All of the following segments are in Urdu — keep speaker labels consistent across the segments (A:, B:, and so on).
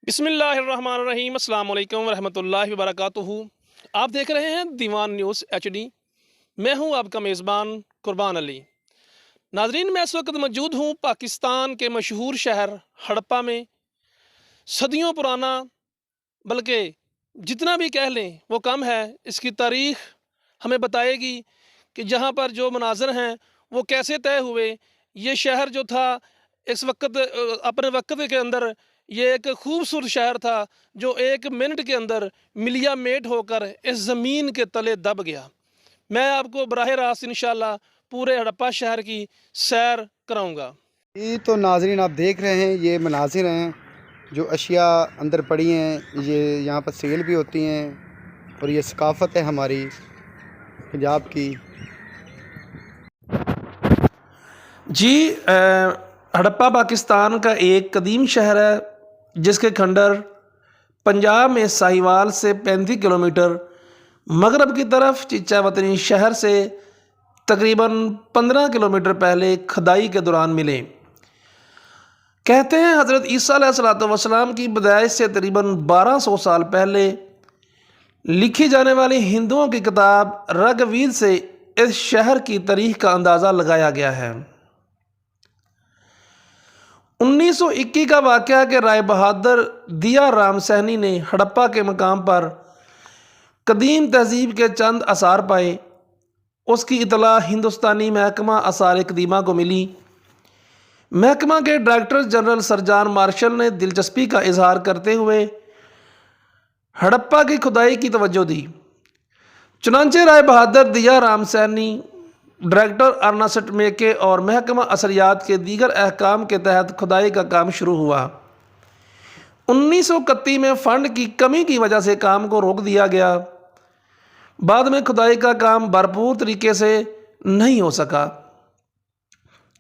A: بسم اللہ الرحمن الرحیم۔ السلام علیکم ورحمۃ اللہ وبرکاتہ۔ آپ دیکھ رہے ہیں دیوان نیوز HD۔ میں ہوں آپ کا میزبان قربان علی۔ ناظرین، میں اس وقت موجود ہوں پاکستان کے مشہور شہر ہڑپہ میں۔ صدیوں پرانا، بلکہ جتنا بھی کہہ لیں وہ کم ہے۔ اس کی تاریخ ہمیں بتائے گی کہ جہاں پر جو مناظر ہیں وہ کیسے طے ہوئے۔ یہ شہر جو تھا اس وقت اپنے وقت کے اندر یہ ایک خوبصورت شہر تھا جو ایک منٹ کے اندر ملیا میٹ ہو کر اس زمین کے تلے دب گیا۔ میں آپ کو براہ راست انشاءاللہ پورے ہڑپہ شہر کی سیر کراؤں گا۔
B: یہ تو ناظرین آپ دیکھ رہے ہیں، یہ مناظر ہیں جو اشیاء اندر پڑی ہیں، یہ یہاں پر سیل بھی ہوتی ہیں اور یہ ثقافت ہے ہماری پنجاب کی۔
A: جی، ہڑپہ پاکستان کا ایک قدیم شہر ہے جس کے کھنڈر پنجاب میں ساہیوال سے 35 کلومیٹر مغرب کی طرف چچا وطنی شہر سے تقریباً 15 کلومیٹر پہلے کھدائی کے دوران ملے۔ کہتے ہیں حضرت عیسیٰ علیہ السلام کی پیدائش سے تقریباً 1200 سال پہلے لکھی جانے والی ہندوؤں کی کتاب رگ وید سے اس شہر کی تاریخ کا اندازہ لگایا گیا ہے۔ 1921 کا واقعہ کہ رائے بہادر دیا رام سہنی نے ہڑپہ کے مقام پر قدیم تہذیب کے چند آثار پائے، اس کی اطلاع ہندوستانی محکمہ آثار قدیمہ کو ملی۔ محکمہ کے director general sir John Marshall نے دلچسپی کا اظہار کرتے ہوئے ہڑپہ کی کھدائی کی توجہ دی۔ چنانچہ رائے بہادر دیا رام سہنی، ڈائریکٹر ارنسٹ میکے اور محکمہ اثریات کے دیگر احکام کے تحت کھدائی کا کام شروع ہوا۔ 1931 میں فنڈ کی کمی کی وجہ سے کام کو روک دیا گیا۔ بعد میں کھدائی کا کام بھرپور طریقے سے نہیں ہو سکا۔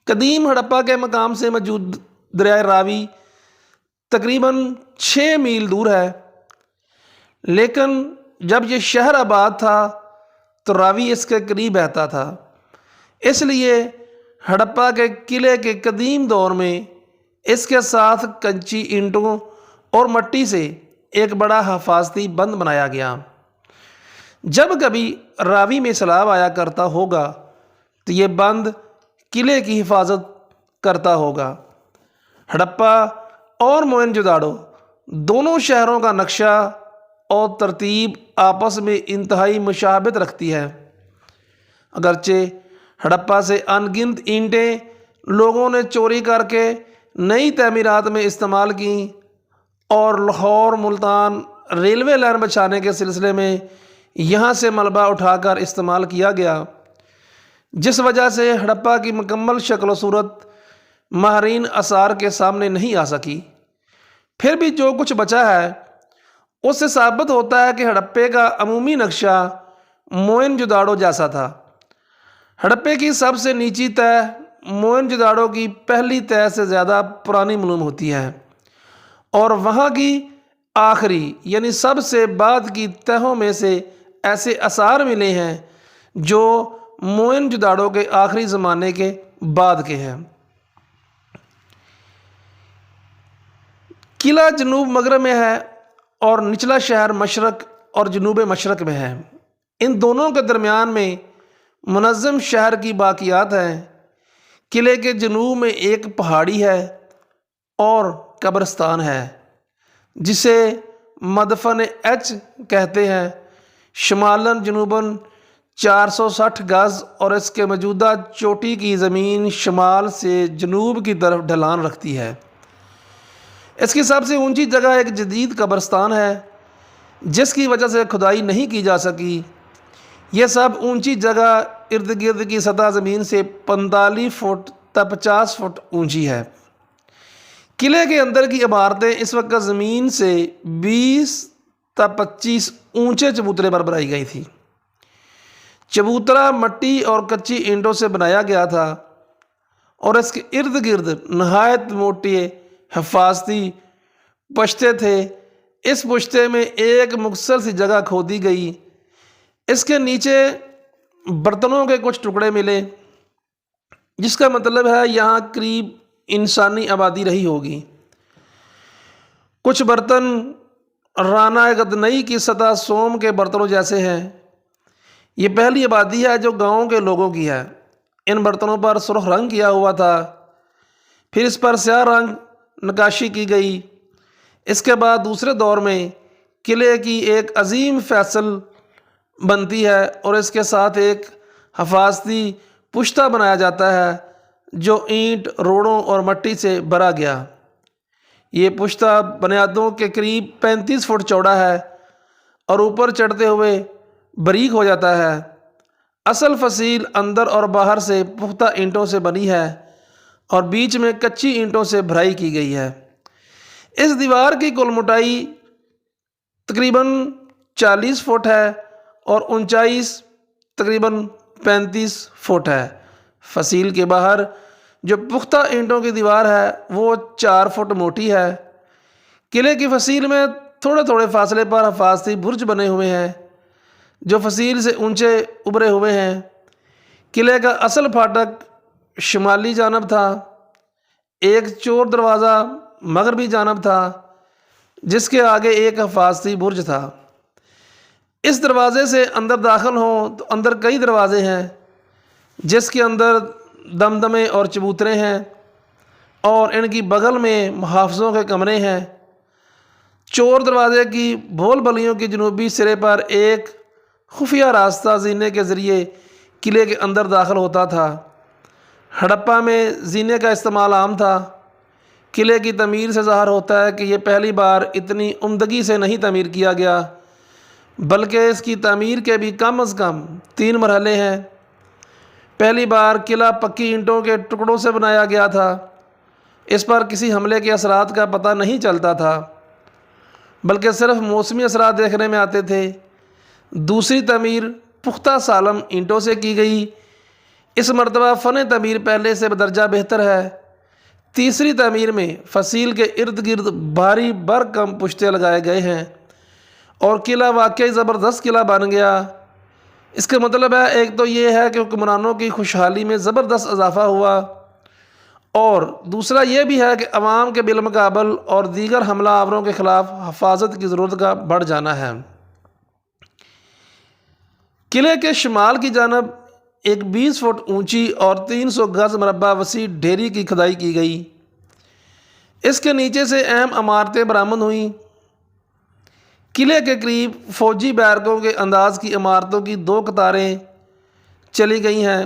A: قدیم ہڑپہ کے مقام سے موجود دریائے راوی تقریباً 6 میل دور ہے، لیکن جب یہ شہر آباد تھا تو راوی اس کے قریب بہتا تھا۔ اس لیے ہڑپہ کے قلعے کے قدیم دور میں اس کے ساتھ کنچی اینٹوں اور مٹی سے ایک بڑا حفاظتی بند بنایا گیا۔ جب کبھی راوی میں سیلاب آیا کرتا ہوگا تو یہ بند قلعے کی حفاظت کرتا ہوگا۔ ہڑپہ اور موئن-جو-دڑو دونوں شہروں کا نقشہ اور ترتیب آپس میں انتہائی مشابہت رکھتی ہے۔ اگرچہ ہڑپہ سے ان گنت اینٹیں لوگوں نے چوری کر کے نئی تعمیرات میں استعمال کیں اور لاہور ملتان ریلوے لائن بچھانے کے سلسلے میں یہاں سے ملبہ اٹھا کر استعمال کیا گیا، جس وجہ سے ہڑپہ کی مکمل شکل و صورت ماہرین آثار کے سامنے نہیں آ سکی۔ پھر بھی جو کچھ بچا ہے اس سے ثابت ہوتا ہے کہ ہڑپے کا عمومی نقشہ موئن-جو-دڑو جیسا تھا۔ ہڑپے کی سب سے نیچی تہہ موئن-جو-دڑو کی پہلی تہہ سے زیادہ پرانی معلوم ہوتی ہے، اور وہاں کی آخری یعنی سب سے بعد کی تہوں میں سے ایسے آثار ملے ہیں جو موئن-جو-دڑو کے آخری زمانے کے بعد کے ہیں۔ قلعہ جنوب مغرب میں ہے اور نچلا شہر مشرق اور جنوب مشرق میں ہے۔ ان دونوں کے درمیان میں منظم شہر کی باقیات ہیں۔ قلعے کے جنوب میں ایک پہاڑی ہے اور قبرستان ہے جسے مدفن ایچ کہتے ہیں۔ شمالاً جنوباً 460 گز اور اس کے موجودہ چوٹی کی زمین شمال سے جنوب کی طرف ڈھلان رکھتی ہے۔ اس کی سب سے اونچی جگہ ایک جدید قبرستان ہے جس کی وجہ سے کھدائی نہیں کی جا سکی۔ یہ سب اونچی جگہ ارد گرد کی سطح زمین سے 45 فٹ تا 50 فٹ اونچی ہے۔ قلعے کے اندر کی عمارتیں اس وقت زمین سے 20 تا 25 اونچے چبوترے پر بنائی گئی تھی۔ چبوترا مٹی اور کچی اینٹوں سے بنایا گیا تھا اور اس کے ارد گرد نہایت موٹے حفاظتی پشتے تھے۔ اس پشتے میں ایک مختصر سی جگہ کھودی گئی، اس کے نیچے برتنوں کے کچھ ٹکڑے ملے، جس کا مطلب ہے یہاں قریب انسانی آبادی رہی ہوگی۔ کچھ برتن رانہ گدنئی کی سطح سوم کے برتنوں جیسے ہیں۔ یہ پہلی آبادی ہے جو گاؤں کے لوگوں کی ہے۔ ان برتنوں پر سرخ رنگ کیا ہوا تھا، پھر اس پر سیاہ رنگ نقاشی کی گئی۔ اس کے بعد دوسرے دور میں قلعے کی ایک عظیم فیصل بنتی ہے اور اس کے ساتھ ایک حفاظتی پشتہ بنایا جاتا ہے جو اینٹ، روڑوں اور مٹی سے بھرا گیا۔ یہ پشتہ بنیادوں کے قریب 35 فٹ چوڑا ہے اور اوپر چڑھتے ہوئے باریک ہو جاتا ہے۔ اصل فصیل اندر اور باہر سے پختہ اینٹوں سے بنی ہے اور بیچ میں کچی اینٹوں سے بھرائی کی گئی ہے۔ اس دیوار کی کل موٹائی تقریباً 40 فٹ ہے اور اونچائی تقریباً 35 فٹ ہے۔ فصیل کے باہر جو پختہ اینٹوں کی دیوار ہے وہ 4 فٹ موٹی ہے۔ قلعے کی فصیل میں تھوڑے تھوڑے فاصلے پر حفاظتی برج بنے ہوئے ہیں جو فصیل سے اونچے ابھرے ہوئے ہیں۔ قلعے کا اصل پھاٹک شمالی جانب تھا۔ ایک چور دروازہ مغربی جانب تھا جس کے آگے ایک حفاظتی برج تھا۔ اس دروازے سے اندر داخل ہوں تو اندر کئی دروازے ہیں جس کے اندر دمدمے اور چبوترے ہیں اور ان کی بغل میں محافظوں کے کمرے ہیں۔ چور دروازے کی بھول بھلیوں کی جنوبی سرے پر ایک خفیہ راستہ زینے کے ذریعے قلعے کے اندر داخل ہوتا تھا۔ ہڑپہ میں زینے کا استعمال عام تھا۔ قلعے کی تعمیر سے ظاہر ہوتا ہے کہ یہ پہلی بار اتنی عمدگی سے نہیں تعمیر کیا گیا بلکہ اس کی تعمیر کے بھی کم از کم 3 مرحلے ہیں۔ پہلی بار قلعہ پکی اینٹوں کے ٹکڑوں سے بنایا گیا تھا۔ اس پر کسی حملے کے اثرات کا پتہ نہیں چلتا تھا بلکہ صرف موسمی اثرات دیکھنے میں آتے تھے۔ دوسری تعمیر پختہ سالم اینٹوں سے کی گئی۔ اس مرتبہ فن تعمیر پہلے سے بدرجہ بہتر ہے۔ تیسری تعمیر میں فصیل کے ارد گرد بھاری برکم پشتے لگائے گئے ہیں اور قلعہ واقعی زبردست قلعہ بن گیا۔ اس کا مطلب ہے ایک تو یہ ہے کہ حکمرانوں کی خوشحالی میں زبردست اضافہ ہوا اور دوسرا یہ بھی ہے کہ عوام کے بالمقابل اور دیگر حملہ آوروں کے خلاف حفاظت کی ضرورت کا بڑھ جانا ہے۔ قلعے کے شمال کی جانب ایک 20 فٹ اونچی اور 300 گز مربع وسیع ڈھیری کی کھدائی کی گئی۔ اس کے نیچے سے اہم عمارتیں برآمد ہوئیں۔ قلعے کے قریب فوجی بیرکوں کے انداز کی عمارتوں کی 2 قطاریں چلی گئی ہیں۔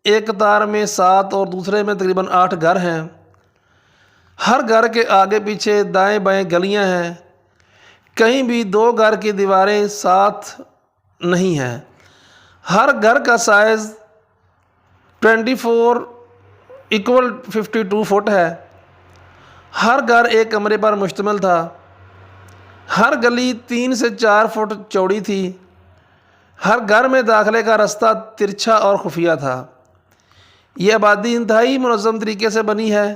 A: ایک قطار میں 7 اور دوسرے میں تقریباً 8 گھر ہیں۔ ہر گھر کے آگے پیچھے دائیں بائیں گلیاں ہیں۔ کہیں بھی 2 گھر کی دیواریں ساتھ نہیں ہیں۔ ہر گھر کا سائز 24 = 52 فٹ ہے۔ ہر گھر ایک کمرے پر مشتمل تھا۔ ہر گلی 3 سے 4 فٹ چوڑی تھی۔ ہر گھر میں داخلے کا رستہ ترچھا اور خفیہ تھا۔ یہ آبادی انتہائی منظم طریقے سے بنی ہے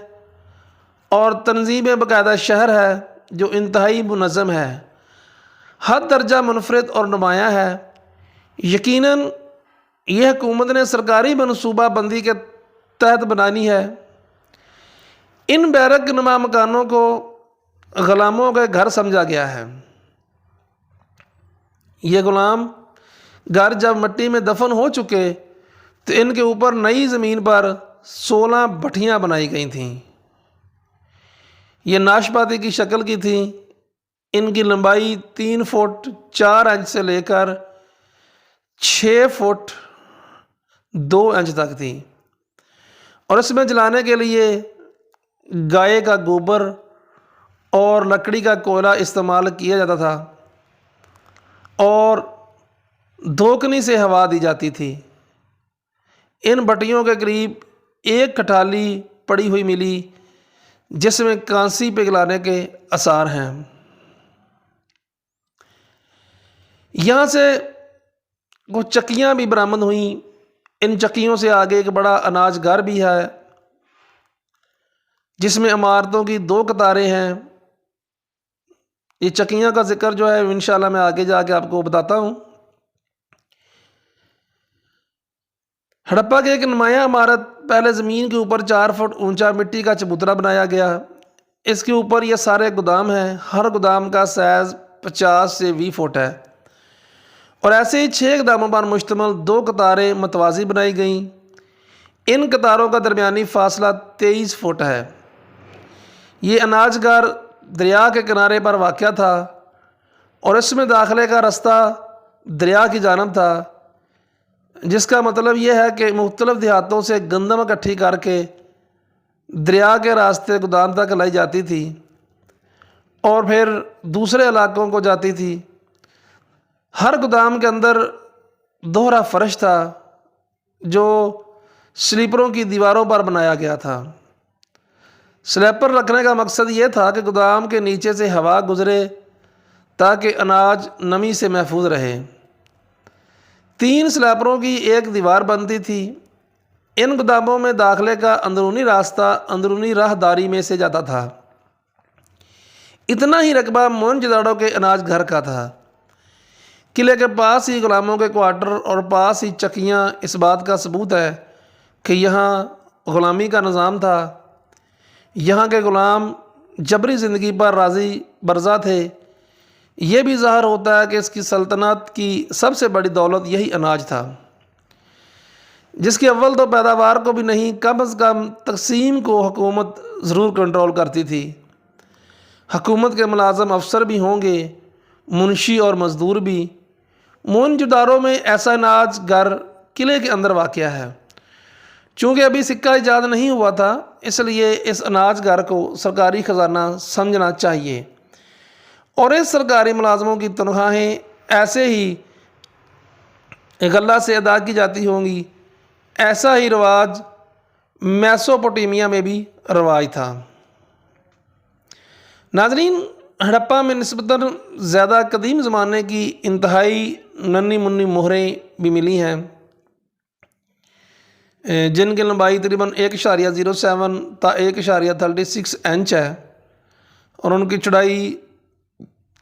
A: اور تنظیم باقاعدہ شہر ہے جو انتہائی منظم ہے، حد درجہ منفرد اور نمایاں ہے۔ یقیناً یہ حکومت نے سرکاری منصوبہ بندی کے تحت بنانی ہے۔ ان بیرک نما مکانوں کو غلاموں کے گھر سمجھا گیا ہے۔ یہ غلام گھر جب مٹی میں دفن ہو چکے تو ان کے اوپر نئی زمین پر 16 بھٹیاں بنائی گئی تھیں۔ یہ ناشپاتی کی شکل کی تھیں۔ ان کی لمبائی 3 فٹ 4 انچ سے لے کر 6 فٹ 2 انچ تک تھی اور اس میں جلانے کے لیے گائے کا گوبر اور لکڑی کا کوئلہ استعمال کیا جاتا تھا اور دھوکنی سے ہوا دی جاتی تھی۔ ان بھٹیوں کے قریب ایک کھٹالی پڑی ہوئی ملی جس میں کانسی پگھلانے کے آثار ہیں۔ یہاں سے کچھ چکیاں بھی برآمد ہوئیں۔ ان چکیوں سے آگے ایک بڑا اناج گھر بھی ہے جس میں عمارتوں کی 2 قطاریں ہیں۔ یہ چکیاں کا ذکر جو ہے انشاءاللہ میں آگے جا کے آپ کو بتاتا ہوں۔ ہڑپہ کی ایک نمایاں عمارت پہلے زمین کے اوپر 4 فٹ اونچا مٹی کا چبوترا بنایا گیا۔ اس کے اوپر یہ سارے گودام ہیں، ہر گودام کا سائز 50 سے 20 فٹ ہے، اور ایسے ہی 6 گوداموں پر مشتمل 2 قطاریں متوازی بنائی گئیں۔ ان قطاروں کا درمیانی فاصلہ 23 فٹ ہے۔ یہ اناج گھر دریا کے کنارے پر واقع تھا اور اس میں داخلے کا رستہ دریا کی جانب تھا، جس کا مطلب یہ ہے کہ مختلف دیہاتوں سے گندم اکٹھی کر کے دریا کے راستے گودام تک لائی جاتی تھی اور پھر دوسرے علاقوں کو جاتی تھی۔ ہر گودام کے اندر دوہرا فرش تھا جو سلیپروں کی دیواروں پر بنایا گیا تھا۔ سلیپر رکھنے کا مقصد یہ تھا کہ گودام کے نیچے سے ہوا گزرے تاکہ اناج نمی سے محفوظ رہے۔ 3 سلیپروں کی ایک دیوار بنتی تھی۔ ان گوداموں میں داخلے کا اندرونی راستہ اندرونی راہداری میں سے جاتا تھا۔ اتنا ہی رقبہ موہنجودڑو کے اناج گھر کا تھا۔ قلعے کے پاس ہی غلاموں کے کوارٹر اور پاس ہی چکیاں اس بات کا ثبوت ہے کہ یہاں غلامی کا نظام تھا۔ یہاں کے غلام جبری زندگی پر راضی برضا تھے۔ یہ بھی ظاہر ہوتا ہے کہ اس کی سلطنت کی سب سے بڑی دولت یہی اناج تھا، جس کی اول تو پیداوار کو بھی نہیں، کم از کم تقسیم کو حکومت ضرور کنٹرول کرتی تھی۔ حکومت کے ملازم افسر بھی ہوں گے، منشی اور مزدور بھی۔ موہنجودڑو میں ایسا اناج گھر قلعے کے اندر واقع ہے۔ چونکہ ابھی سکہ ایجاد نہیں ہوا تھا، اس لیے اس اناج گھر کو سرکاری خزانہ سمجھنا چاہیے، اور اس سرکاری ملازموں کی تنخواہیں ایسے ہی غلہ سے ادا کی جاتی ہوں گی۔ ایسا ہی رواج میسوپوٹیمیا میں بھی رواج تھا۔ ناظرین، ہڑپا میں نسبتاً زیادہ قدیم زمانے کی انتہائی ننھی منھی مہریں بھی ملی ہیں، جن کی لمبائی تقریباً 1.07 تا 1.36 انچ ہے اور ان کی چوڑائی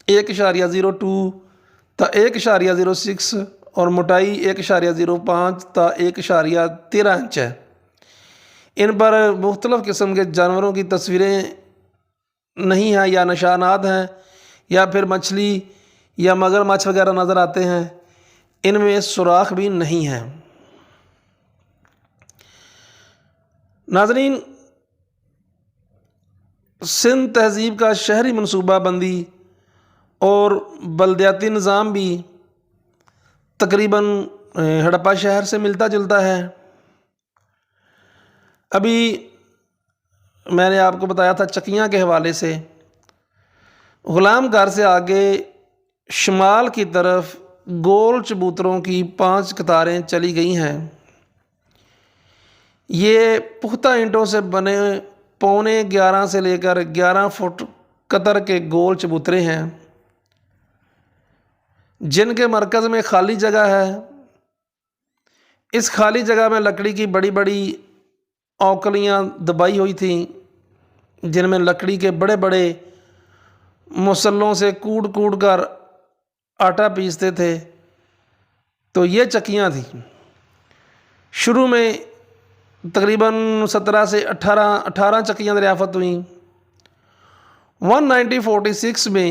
A: 1.02 تا 1.06 اور موٹائی 1.05 تا 1.13 انچ ہے۔ ان پر مختلف قسم کے جانوروں کی تصویریں نہیں ہیں یا نشانات ہیں، یا پھر مچھلی یا مگر مچھ وغیرہ نظر آتے ہیں۔ ان میں سوراخ بھی نہیں ہیں۔ ناظرین، سندھ تہذیب کا شہری منصوبہ بندی اور بلدیاتی نظام بھی تقریباً ہڑپا شہر سے ملتا جلتا ہے۔ ابھی میں نے آپ کو بتایا تھا چکیاں کے حوالے سے۔ غلام گھر سے آگے شمال کی طرف گول چبوتروں کی 5 قطاریں چلی گئی ہیں۔ یہ پختہ اینٹوں سے بنے 11.25 سے لے کر 11 فٹ قطر کے گول چبوترے ہیں، جن کے مرکز میں خالی جگہ ہے۔ اس خالی جگہ میں لکڑی کی بڑی بڑی اوکلیاں دبائی ہوئی تھیں، جن میں لکڑی کے بڑے بڑے مسلوں سے کوڑ کوڑ کر آٹا پیستے تھے۔ تو یہ چکیاں تھیں۔ شروع میں تقریباً 17 سے 18 چکیاں دریافت ہوئیں۔ 1946 میں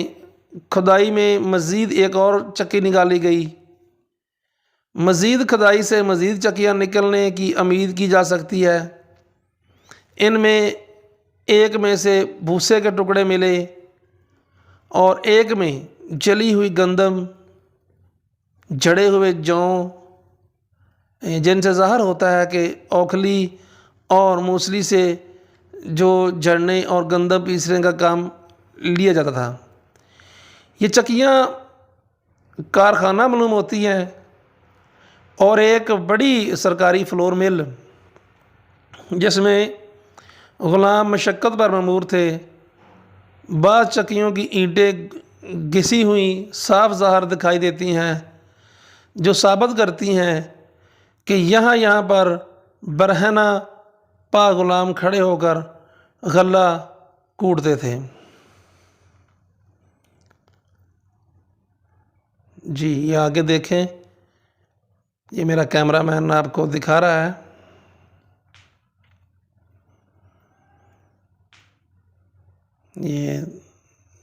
A: کھدائی میں مزید ایک اور چکی نکالی گئی۔ مزید کھدائی سے مزید چکیاں نکلنے کی امید کی جا سکتی ہے۔ ان میں ایک میں سے بھوسے کے ٹکڑے ملے اور ایک میں جلی ہوئی گندم، جھڑے ہوئے جوں، جن سے ظاہر ہوتا ہے کہ اوکھلی اور موسلی سے جو جھڑنے اور گندم پیسنے کا کام لیا جاتا تھا۔ یہ چکیاں کارخانہ معلوم ہوتی ہیں اور ایک بڑی سرکاری فلور مل، جس میں غلام مشقت پر مامور تھے۔ بعض چکیوں کی اینٹیں گھسی ہوئی صاف ظاہر دکھائی دیتی ہیں، جو ثابت کرتی ہیں کہ یہاں پر برہنہ پا غلام کھڑے ہو کر غلہ کوٹتے تھے۔ جی، یہ آگے دیکھیں، یہ میرا کیمرہ مین آپ کو دکھا رہا ہے۔ یہ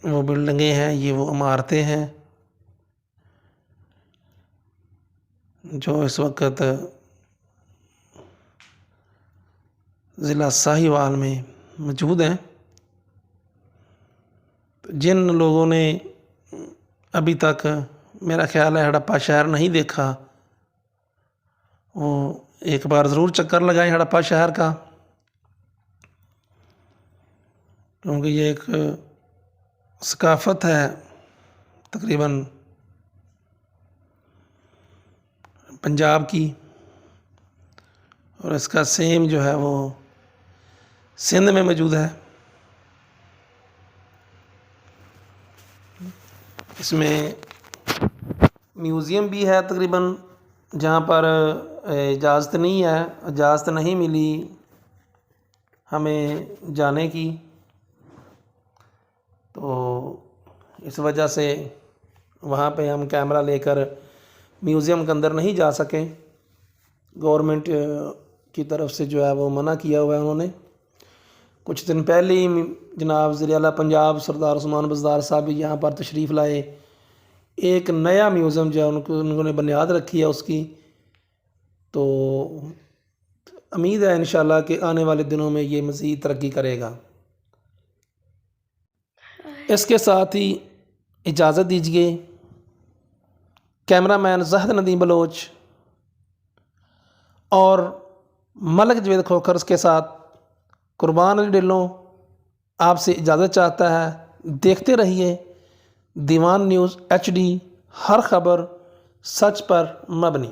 A: وہ بلڈنگیں ہیں، یہ وہ عمارتیں ہیں جو اس وقت ضلع ساہیوال میں موجود ہیں۔ جن لوگوں نے ابھی تک میرا خیال ہے ہڑپا شہر نہیں دیکھا، وہ ایک بار ضرور چکر لگائیں ہڑپا شہر کا، کیونکہ یہ ایک ثقافت ہے تقریباً پنجاب کی، اور اس کا سیم جو ہے وہ سندھ میں موجود ہے۔ اس میں میوزیم بھی ہے تقریباً، جہاں پر اجازت نہیں ہے، اجازت نہیں ملی ہمیں جانے کی، تو اس وجہ سے وہاں پہ ہم کیمرہ لے کر میوزیم کے اندر نہیں جا سکے۔ گورنمنٹ کی طرف سے جو ہے وہ منع کیا ہوا ہے انہوں نے۔ کچھ دن پہلے ہی جناب وزیر اعلیٰ پنجاب سردار عثمان بزدار صاحب بھی یہاں پر تشریف لائے، ایک نیا میوزیم جو ہے انہوں نے بنیاد رکھی ہے اس کی، تو امید ہے انشاءاللہ کہ آنے والے دنوں میں یہ مزید ترقی کرے گا۔ اس کے ساتھ ہی اجازت دیجیے، کیمرہ مین زاہد ندیم بلوچ اور ملک جوید کھوکھر کے ساتھ قربان علی ڈھلوں آپ سے اجازت چاہتا ہے۔ دیکھتے رہیے دیوان نیوز HD، ہر خبر سچ پر مبنی۔